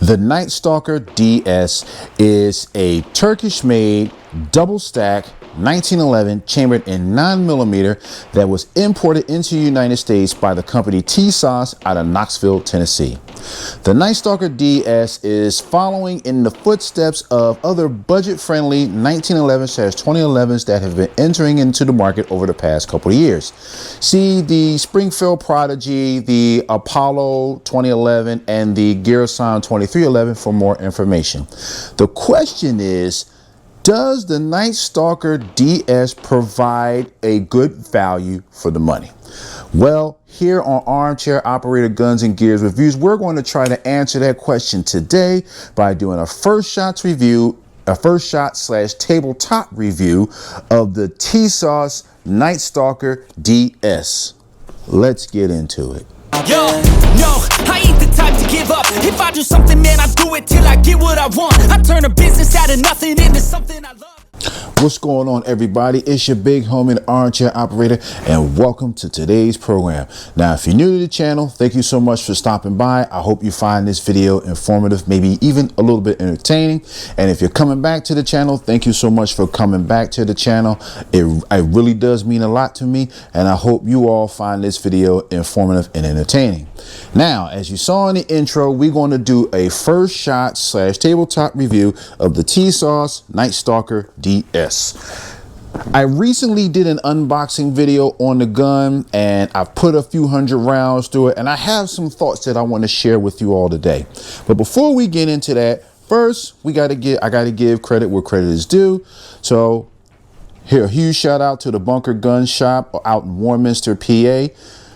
The Night Stalker DS is a Turkish-made double-stack 1911 chambered in 9mm that was imported into the United States by the company Tisas out of Knoxville, Tennessee. The Night Stalker DS is following in the footsteps of other budget-friendly 1911/2011s that have been entering into the market over the past couple of years. See the Springfield Prodigy, the Apollo 2011, and the Garrison 2311 for more information. The question is, does the Night Stalker DS provide a good value for the money? Well, here on Armchair Operator Guns and Gears Reviews, we're going to try to answer that question today by doing a first shot / tabletop review of the Tisas Night Stalker DS. Let's get into it. Yo, no, I ain't the type to give up. If I do something, man, I do it till I get what I want. I turn a business out of nothing into something I love. What's going on, everybody? It's your big homie, the Armchair Operator, and welcome to today's program. Now, if you're new to the channel, thank you so much for stopping by. I hope you find this video informative, maybe even a little bit entertaining. And if you're coming back to the channel, thank you so much for coming back to the channel. It really does mean a lot to me, and I hope you all find this video informative and entertaining. Now, as you saw in the intro, we're going to do a first shot / tabletop review of the Tisas Night Stalker DS. I recently did an unboxing video on the gun, and I've put a few hundred rounds through it, and I have some thoughts that I want to share with you all today. But before we get into that, first I got to give credit where credit is due. So here, a huge shout out to the Bunker Gun Shop out in Warminster, PA,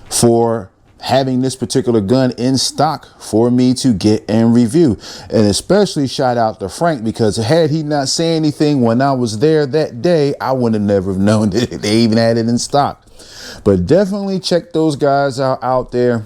for having this particular gun in stock for me to get and review. And especially shout out to Frank, because had he not said anything when I was there that day, I would have never known that they even had it in stock. But definitely check those guys out there.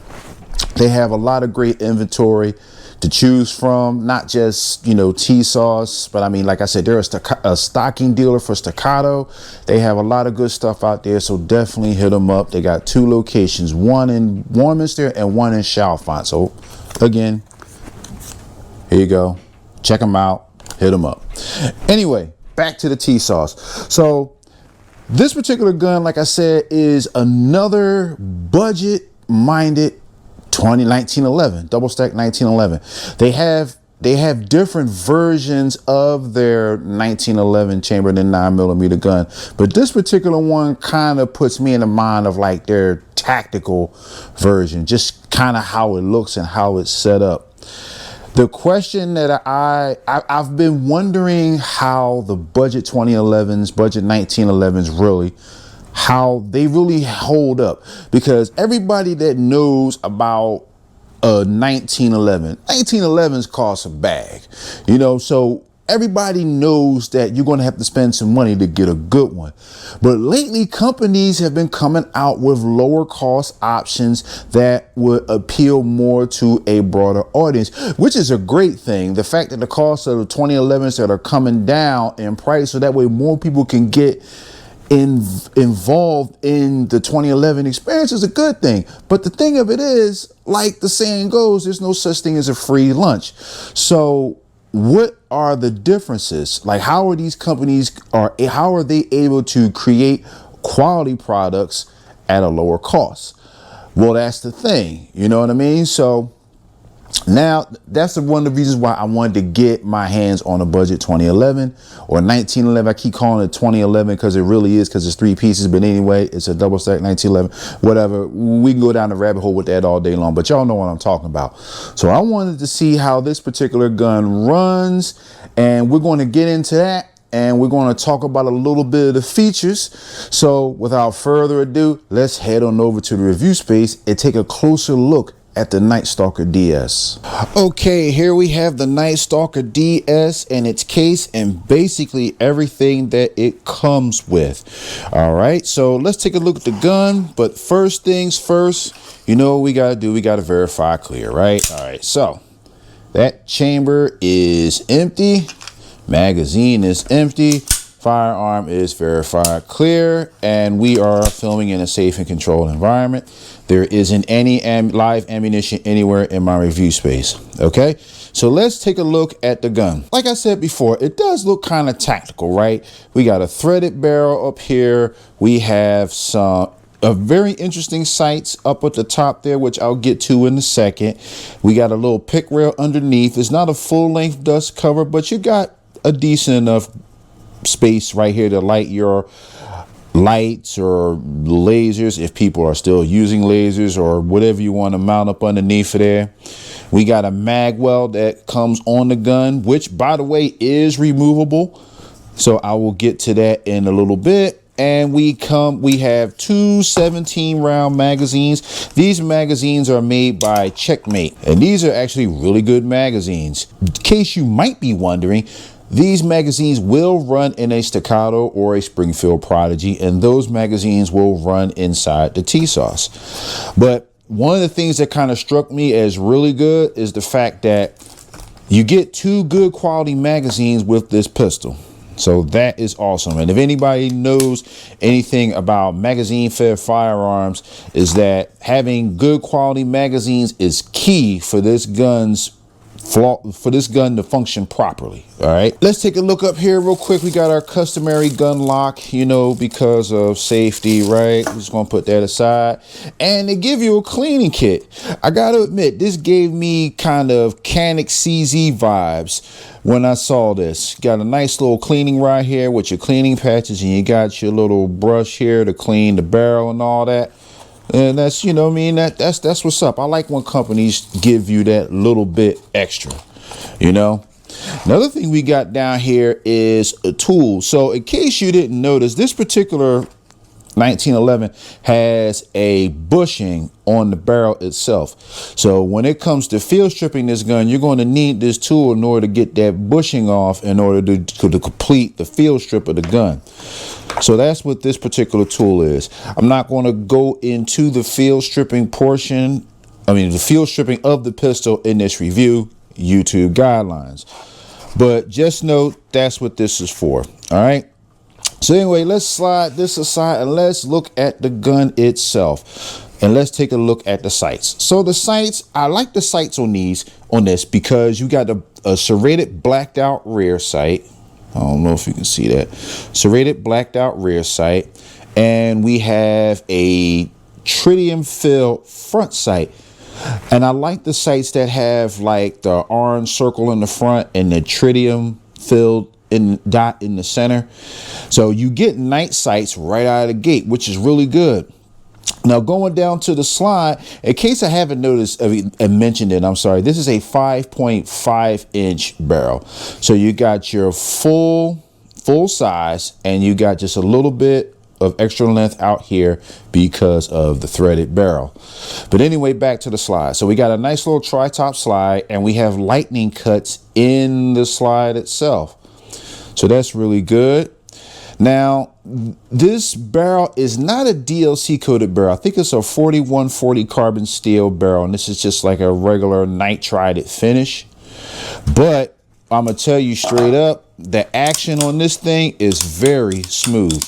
They have a lot of great inventory to choose from, not just, you know, Tisas, but I mean, like I said, they're a stocking dealer for Staccato. They have a lot of good stuff out there, so definitely hit them up. They got 2 locations, one in Warminster and one in Chalfont. So again, here you go. Check them out, hit them up. Anyway, back to the Tisas. So this particular gun, like I said, is another budget-minded 1911 double stack 1911. They have different versions of their 1911 chambered in 9mm gun, but this particular one kind of puts me in the mind of like their tactical version, just kind of how it looks and how it's set up. The question that I've been wondering, how the budget 2011s, budget 1911s really, how they really hold up, because everybody that knows about 1911s cost a bag, you know, so everybody knows that you're going to have to spend some money to get a good one. But lately, companies have been coming out with lower cost options that would appeal more to a broader audience, which is a great thing. The fact that the cost of the 2011s that are coming down in price, so that way more people can get involved in the 2011 experience, is a good thing. But the thing of it is, like the saying goes, there's no such thing as a free lunch. So what are the differences? Like, how are these companies, how are they able to create quality products at a lower cost? Well, that's the thing, you know what I mean? So now that's one of the reasons why I wanted to get my hands on a budget 2011 or 1911. I keep calling it 2011 because it really is, because it's 3 pieces. But anyway, it's a double stack 1911, whatever. We can go down the rabbit hole with that all day long, but y'all know what I'm talking about. So I wanted to see how this particular gun runs, and we're going to get into that. And we're going to talk about a little bit of the features. So without further ado, let's head on over to the review space and take a closer look at the Night Stalker DS. Okay, here we have the Night Stalker DS and its case and basically everything that it comes with. All right, so let's take a look at the gun. But first things first, you know what we got to do? We got to verify clear, right? All right, so that chamber is empty. Magazine is empty. Firearm is verified clear, and we are filming in a safe and controlled environment. There isn't any live ammunition anywhere in my review space. Okay, so let's take a look at the gun. Like I said before, it does look kind of tactical, right? We got a threaded barrel up here. We have some very interesting sights up at the top there, which I'll get to in a second. We got a little pick rail underneath. It's not a full length dust cover, but you got a decent enough space right here to light your lights or lasers, if people are still using lasers, or whatever you want to mount up underneath of there. We got a mag weld that comes on the gun, which by the way is removable, so I will get to that in a little bit. And we have two 17 round magazines. These magazines are made by Checkmate, and these are actually really good magazines. In case you might be wondering, these magazines will run in a Staccato or a Springfield Prodigy, and those magazines will run inside the Tisas. But one of the things that kind of struck me as really good is the fact that you get two good quality magazines with this pistol. So that is awesome. And if anybody knows anything about magazine fed firearms, is that having good quality magazines is key for this gun to function properly. All right, let's take a look up here real quick. We got our customary gun lock, you know, because of safety, right? We're just gonna put that aside, and they give you a cleaning kit. I gotta admit, this gave me kind of Canic CZ vibes when I saw this. Got a nice little cleaning right here with your cleaning patches, and you got your little brush here to clean the barrel and all that. And that's, you know what I mean, that's what's up. I like when companies give you that little bit extra, you know. Another thing we got down here is a tool. So in case you didn't notice, this particular 1911 has a bushing on the barrel itself. So when it comes to field stripping this gun, you're going to need this tool in order to get that bushing off, in order to complete the field strip of the gun. So that's what this particular tool is. I'm not going to go into the field stripping portion, the field stripping of the pistol in this review, YouTube guidelines. But just note that's what this is for. All right. So anyway, let's slide this aside and let's look at the gun itself. And let's take a look at the sights. So the sights, I like the sights on this because you got a serrated blacked out rear sight. I don't know if you can see that. Serrated blacked out rear sight. And we have a tritium filled front sight. And I like the sights that have like the orange circle in the front and the tritium filled dot in the center. So you get night sights right out of the gate, which is really good. Now going down to the slide, in case I haven't noticed and mentioned it, I'm sorry, this is a 5.5 inch barrel. So you got your full size, and you got just a little bit of extra length out here because of the threaded barrel. But anyway, back to the slide. So we got a nice little tri-top slide, and we have lightning cuts in the slide itself. So that's really good. Now, this barrel is not a DLC coated barrel. I think it's a 4140 carbon steel barrel, and this is just like a regular nitrided finish. But I'm gonna tell you straight up, the action on this thing is very smooth.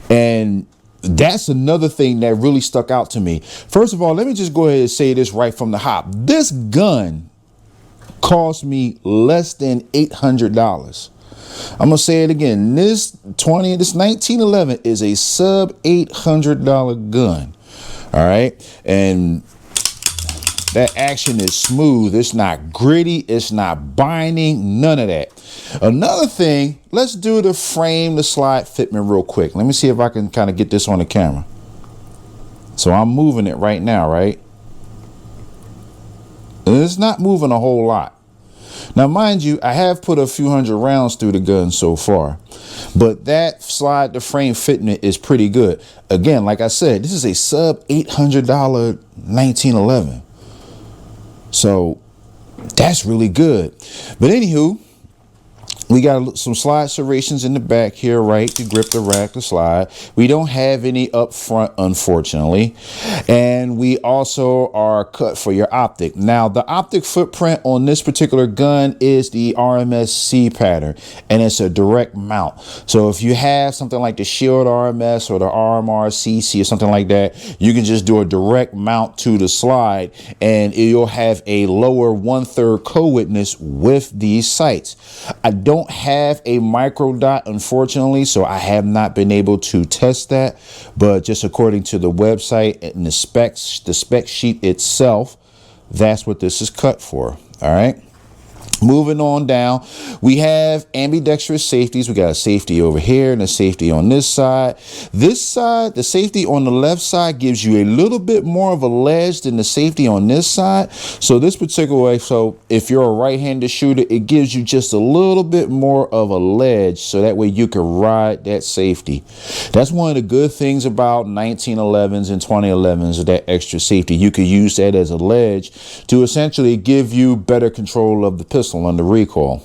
And that's another thing that really stuck out to me. First of all, let me just go ahead and say this right from the hop. This gun cost me less than $800. I'm gonna say it again. This 1911 is a sub $800 gun. All right, and that action is smooth. It's not gritty. It's not binding. None of that. Another thing, let's do the frame, the slide fitment real quick. Let me see if I can kind of get this on the camera. So I'm moving it right now, right? And it's not moving a whole lot. Now, mind you, I have put a few hundred rounds through the gun so far, but that slide to frame fitment is pretty good. Again, like I said, this is a sub $800 1911. So that's really good. But anywho, We got some slide serrations in the back here, right, to grip the rack, the slide. We don't have any up front, unfortunately. And we also are cut for your optic. Now, the optic footprint on this particular gun is the RMS-C pattern, and it's a direct mount. So if you have something like the Shield RMS or the RMR-CC or something like that, you can just do a direct mount to the slide, and you'll have a lower 1/3 co-witness with these sights. I don't have a micro dot, unfortunately, so I have not been able to test that, but just according to the website and the spec sheet itself, that's what this is cut for. All right, moving on down, we have ambidextrous safeties. We got a safety over here and a safety on this side. This side, the safety on the left side gives you a little bit more of a ledge than the safety on this side. So this particular way, so if you're a right-handed shooter, it gives you just a little bit more of a ledge, so that way you can ride that safety. That's one of the good things about 1911s and 2011s, that extra safety. You could use that as a ledge to essentially give you better control of the pistol under recoil.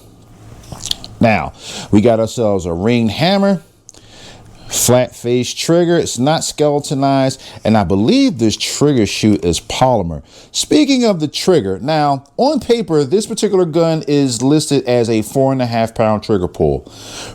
Now, we got ourselves a ringed hammer, flat face trigger. It's not skeletonized, and I believe this trigger shoot is polymer. Speaking of the trigger, now on paper, this particular gun is listed as a 4.5 pound trigger pull.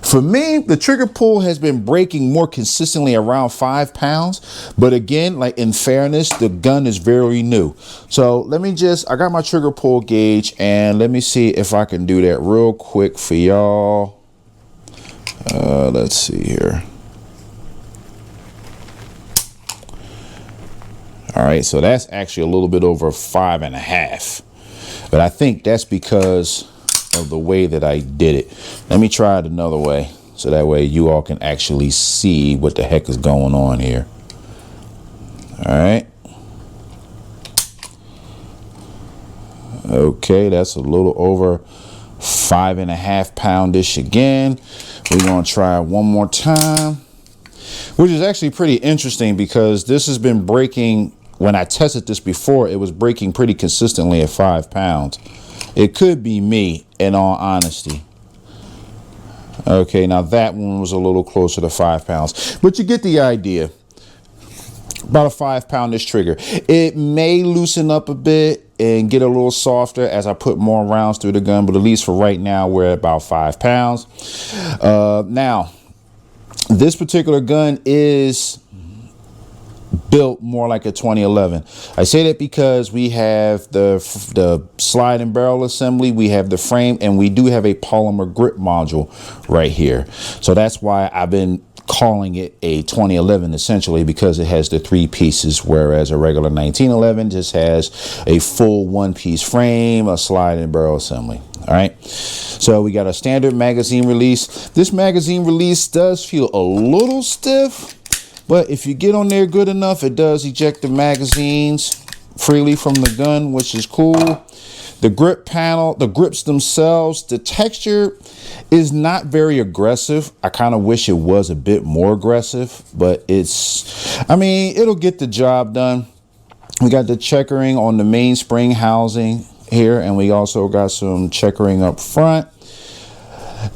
For me, the trigger pull has been breaking more consistently around 5 pounds, but again, like in fairness, the gun is very new. So let me I got my trigger pull gauge, and let me see if I can do that real quick for y'all. Let's see here. All right, so that's actually a little bit over 5.5, but I think that's because of the way that I did it. Let me try it another way, so that way you all can actually see what the heck is going on here. All right. Okay, that's a little over 5.5 poundish again. We're gonna try one more time, which is actually pretty interesting because this has been breaking. When I tested this before, it was breaking pretty consistently at 5 pounds. It could be me, in all honesty. Okay, now that one was a little closer to 5 pounds, but you get the idea. About a 5 poundish trigger. It may loosen up a bit and get a little softer as I put more rounds through the gun, but at least for right now, we're at about 5 pounds. Now, this particular gun is built more like a 2011. I say that because we have the slide and barrel assembly, we have the frame, and we do have a polymer grip module right here. So that's why I've been calling it a 2011 essentially, because it has the 3 pieces, whereas a regular 1911 just has a full 1-piece frame, a slide and barrel assembly. All right, so we got a standard magazine release. This magazine release does feel a little stiff, but if you get on there good enough, it does eject the magazines freely from the gun, which is cool. The grip panel, the grips themselves, the texture is not very aggressive. I kind of wish it was a bit more aggressive, but I mean, it'll get the job done. We got the checkering on the mainspring housing here, and we also got some checkering up front.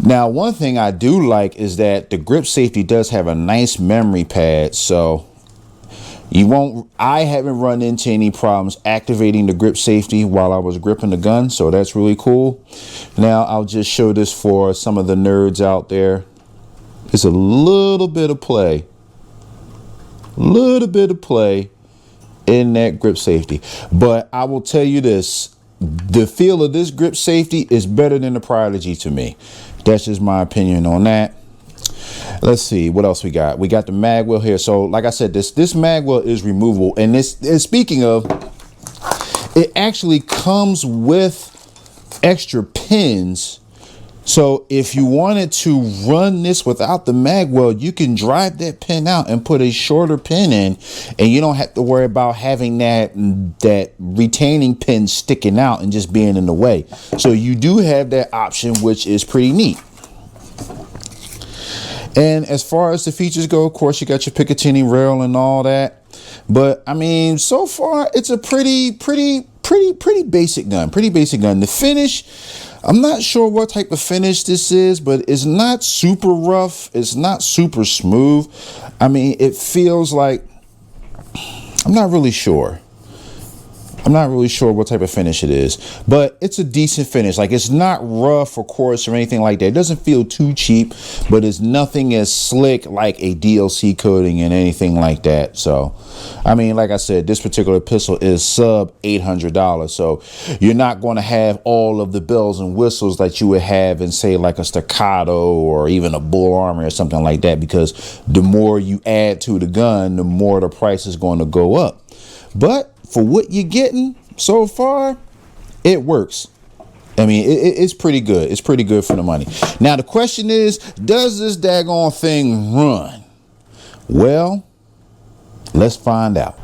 Now, one thing I do like is that the grip safety does have a nice memory pad, so I haven't run into any problems activating the grip safety while I was gripping the gun, so that's really cool. Now, I'll just show this for some of the nerds out there. It's a little bit of play in that grip safety, but I will tell you this, the feel of this grip safety is better than the Prodigy to me. That's just my opinion on that. Let's see what else we got. We got the mag wheel here. So like I said, this mag wheel is removable, and speaking of, it actually comes with extra pins. So if you wanted to run this without the mag weld, you can drive that pin out and put a shorter pin in, and you don't have to worry about having that retaining pin sticking out and just being in the way. So you do have that option, which is pretty neat. And as far as the features go, of course, you got your Picatinny rail and all that. But I mean, so far it's a pretty basic gun. The finish, I'm not sure what type of finish this is, but it's not super rough. It's not super smooth. I mean, it feels like, I'm not really sure. I'm not really sure what type of finish it is, but it's a decent finish. Like, it's not rough or coarse or anything like that. It doesn't feel too cheap, but it's nothing as slick like a DLC coating and anything like that. So, I mean, like I said, this particular pistol is sub $800. So you're not going to have all of the bells and whistles that you would have in, say, like a Staccato or even a Bull Armory or something like that, because the more you add to the gun, the more the price is going to go up. But for what you're getting so far, it works. I mean, it's pretty good. It's pretty good for the money. Now, the question is, does this daggone thing run? Well, let's find out.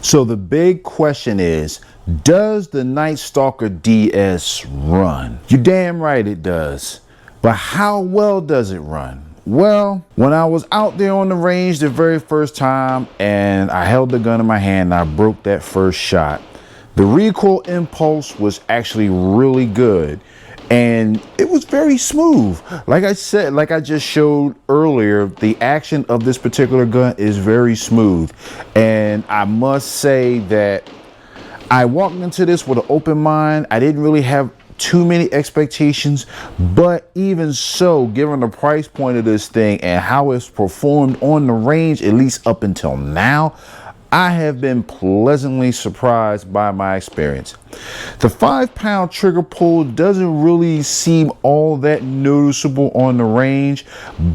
So the big question is, does the Night Stalker DS run? You're damn right it does. But how well does it run? Well, when I was out there on the range the very first time and I held the gun in my hand and I broke that first shot, the recoil impulse was actually really good and it was very smooth. Like I said, like I just showed earlier, the action of this particular gun is very smooth. And I must say that I walked into this with an open mind. I didn't really have too many expectations, but even so, given the price point of this thing and how it's performed on the range, at least up until now, I have been pleasantly surprised by my experience. The 5-pound trigger pull doesn't really seem all that noticeable on the range,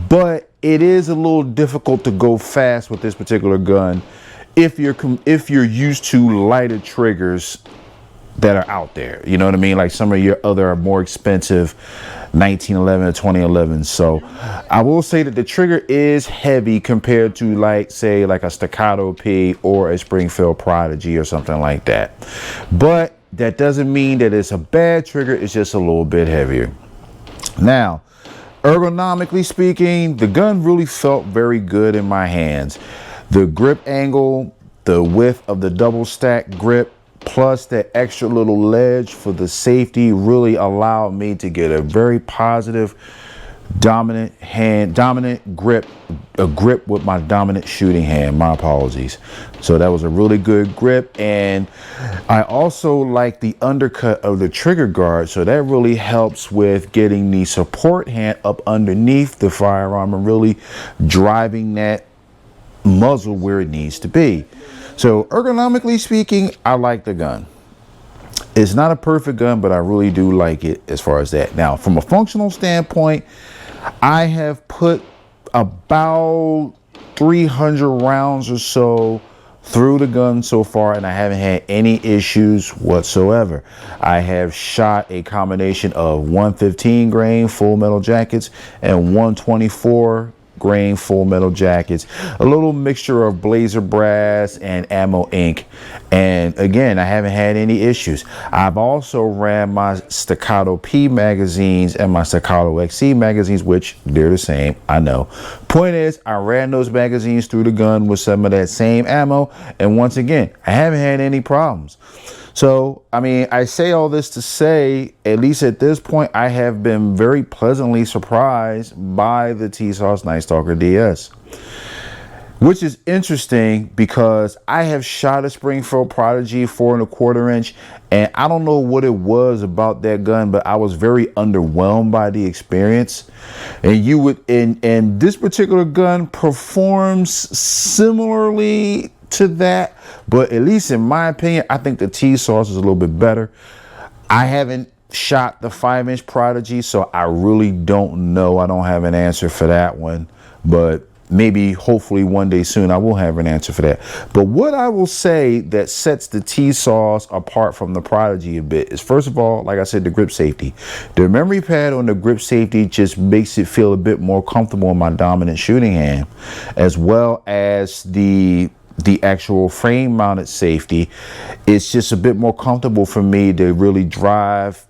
but it is a little difficult to go fast with this particular gun if you're used to lighter triggers that are out there, you know what I mean? Like some of your other more expensive 1911 or 2011. So I will say that the trigger is heavy compared to, like, say, like a Staccato P or a Springfield Prodigy or something like that. But that doesn't mean that it's a bad trigger. It's just a little bit heavier. Now, ergonomically speaking, the gun really felt very good in my hands. The grip angle, the width of the double stack grip, plus that extra little ledge for the safety really allowed me to get a very positive dominant grip, a grip with my dominant shooting hand. My apologies. So that was a really good grip. And I also like the undercut of the trigger guard. So that really helps with getting the support hand up underneath the firearm and really driving that muzzle where it needs to be. So ergonomically speaking, I like the gun. It's not a perfect gun, but I really do like it as far as that. Now, from a functional standpoint, I have put about 300 rounds or so through the gun so far, and I haven't had any issues whatsoever. I have shot a combination of 115 grain full metal jackets and 124 grain full metal jackets, a little mixture of blazer brass and ammo ink, and again, I haven't had any issues. I've also ran my Staccato P magazines and my Staccato XC magazines, which they're the same, I know. Point is, I ran those magazines through the gun with some of that same ammo, and once again, I haven't had any problems. So, I mean, I say all this to say, at least at this point, I have been very pleasantly surprised by the Tisas Night Stalker DS. Which is interesting because I have shot a Springfield Prodigy 4 1/4 inch, and I don't know what it was about that gun, but I was very underwhelmed by the experience. And this particular gun performs similarly to that, but at least in my opinion, I think the Tisas is a little bit better. I haven't shot the 5-inch Prodigy, so I really don't know. I don't have an answer for that one, but maybe hopefully one day soon I will have an answer for that. But what I will say that sets the Tisas apart from the Prodigy a bit is, first of all, like I said, the grip safety. The memory pad on the grip safety just makes it feel a bit more comfortable in my dominant shooting hand, as well as the actual frame mounted safety. It's just a bit more comfortable for me to really drive,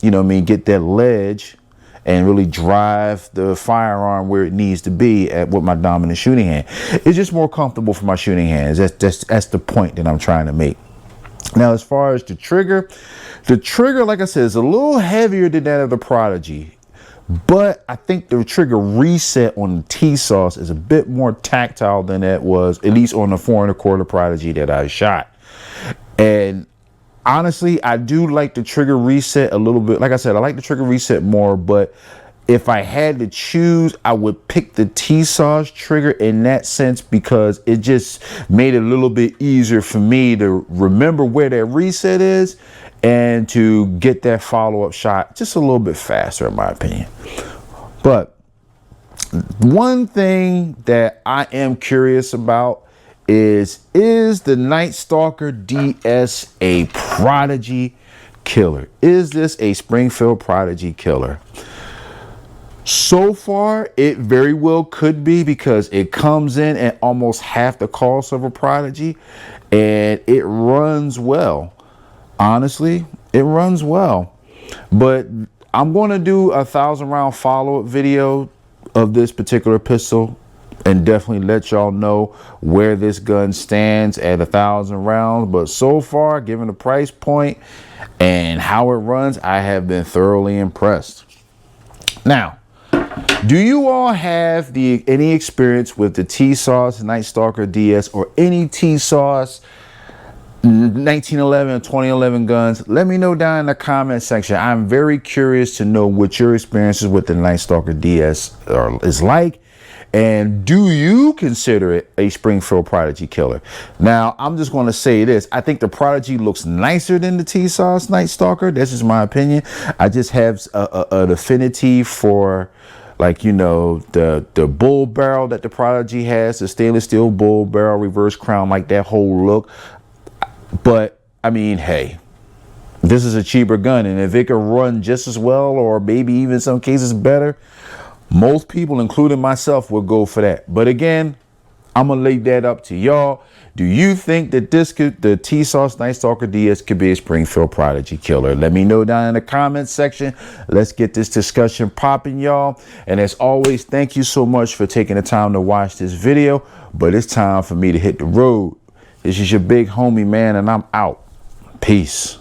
you know what I mean, get that ledge and really drive the firearm where it needs to be with my dominant shooting hand. It's just more comfortable for my shooting hands. That's the point that I'm trying to make. Now, as far as the trigger, like I said, is a little heavier than that of the Prodigy. But I think the trigger reset on the Tisas is a bit more tactile than that was, at least on the 4 1/4 Prodigy that I shot. And honestly, I do like the trigger reset a little bit. Like I said, I like the trigger reset more, but if I had to choose, I would pick the Tisas trigger in that sense, because it just made it a little bit easier for me to remember where that reset is and to get that follow-up shot just a little bit faster, in my opinion. But one thing that I am curious about is the Night Stalker DS a Prodigy killer? Is this a Springfield Prodigy killer? So far, it very well could be, because it comes in at almost half the cost of a Prodigy, and it runs well. Honestly, it runs well. But I'm going to do a 1,000-round follow-up video of this particular pistol and definitely let y'all know where this gun stands at 1,000 rounds. But so far, given the price point and how it runs, I have been thoroughly impressed. Now, do you all have any experience with the Tisas Night Stalker DS or any Tisas 1911 and 2011 guns? Let me know down in the comment section. I'm very curious to know what your experiences with the Night Stalker DS is like, and do you consider it a Springfield Prodigy killer? Now, I'm just going to say this. I think the Prodigy looks nicer than the Tisas Night Stalker. This is my opinion. I just have an affinity for, like, you know, the bull barrel that the Prodigy has, the stainless steel bull barrel, reverse crown, like that whole look. But I mean, hey, this is a cheaper gun, and if it can run just as well, or maybe even in some cases better, most people, including myself, will go for that. But again, I'm gonna leave that up to y'all. Do you think that the Tisas Night Stalker DS could be a Springfield Prodigy killer? Let me know down in the comments section. Let's get this discussion popping, y'all. And as always, thank you so much for taking the time to watch this video. But it's time for me to hit the road. This is your big homie, man, and I'm out. Peace.